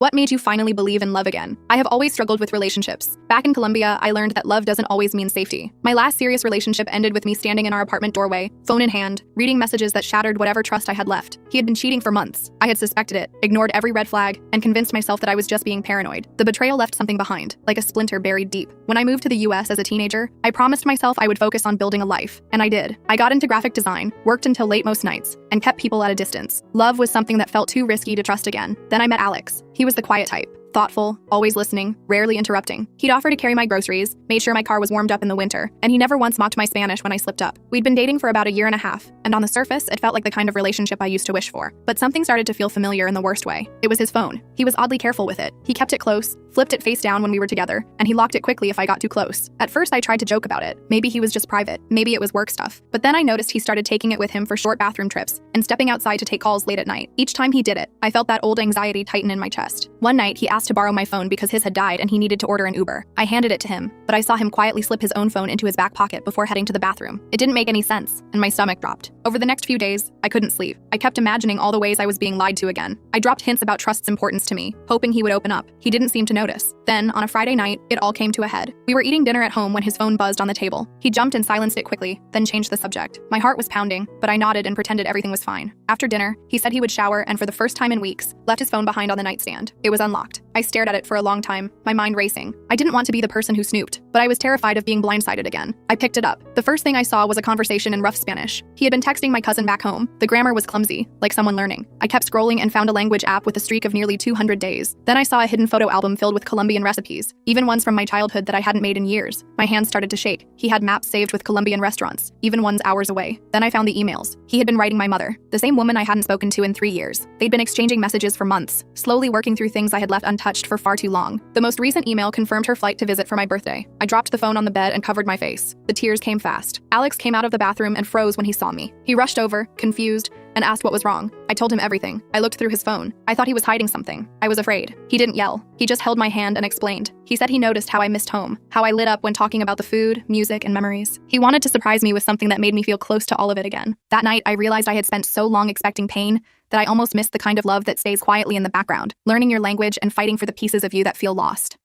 What made you finally believe in love again? I have always struggled with relationships. Back in Colombia, I learned that love doesn't always mean safety. My last serious relationship ended with me standing in our apartment doorway, phone in hand, reading messages that shattered whatever trust I had left. He had been cheating for months. I had suspected it, ignored every red flag, and convinced myself that I was just being paranoid. The betrayal left something behind, like a splinter buried deep. When I moved to the US as a teenager, I promised myself I would focus on building a life, and I did. I got into graphic design, worked until late most nights, and kept people at a distance. Love was something that felt too risky to trust again. Then I met Alex. He was the quiet type. Thoughtful, always listening, rarely interrupting. He'd offer to carry my groceries, made sure my car was warmed up in the winter, and he never once mocked my Spanish when I slipped up. We'd been dating for about a year and a half, and on the surface, it felt like the kind of relationship I used to wish for. But something started to feel familiar in the worst way. It was his phone. He was oddly careful with it. He kept it close, flipped it face down when we were together, and he locked it quickly if I got too close. At first, I tried to joke about it. Maybe he was just private. Maybe it was work stuff. But then I noticed he started taking it with him for short bathroom trips and stepping outside to take calls late at night. Each time he did it, I felt that old anxiety tighten in my chest. One night, he asked to borrow my phone because his had died and he needed to order an Uber. I handed it to him, but I saw him quietly slip his own phone into his back pocket before heading to the bathroom. It didn't make any sense, and my stomach dropped. Over the next few days, I couldn't sleep. I kept imagining all the ways I was being lied to again. I dropped hints about trust's importance to me, hoping he would open up. He didn't seem to notice. Then, on a Friday night, it all came to a head. We were eating dinner at home when his phone buzzed on the table. He jumped and silenced it quickly, then changed the subject. My heart was pounding, but I nodded and pretended everything was fine. After dinner, he said he would shower and for the first time in weeks, left his phone behind on the nightstand. It was unlocked. I stared at it for a long time, my mind racing. I didn't want to be the person who snooped, but I was terrified of being blindsided again. I picked it up. The first thing I saw was a conversation in rough Spanish. He had been texting my cousin back home. The grammar was clumsy, like someone learning. I kept scrolling and found a language app with a streak of nearly 200 days. Then I saw a hidden photo album filled with Colombian recipes, even ones from my childhood that I hadn't made in years. My hands started to shake. He had maps saved with Colombian restaurants, even ones hours away. Then I found the emails. He had been writing my mother, the same woman I hadn't spoken to in 3 years. They'd been exchanging messages for months, slowly working through things I had left untouched for far too long. The most recent email confirmed her flight to visit for my birthday. I dropped the phone on the bed and covered my face. The tears came fast. Alex came out of the bathroom and froze when he saw me. He rushed over, confused, and asked what was wrong. I told him everything. I looked through his phone. I thought he was hiding something. I was afraid. He didn't yell. He just held my hand and explained. He said he noticed how I missed home, how I lit up when talking about the food, music, and memories. He wanted to surprise me with something that made me feel close to all of it again. That night, I realized I had spent so long expecting pain that I almost missed the kind of love that stays quietly in the background, learning your language and fighting for the pieces of you that feel lost.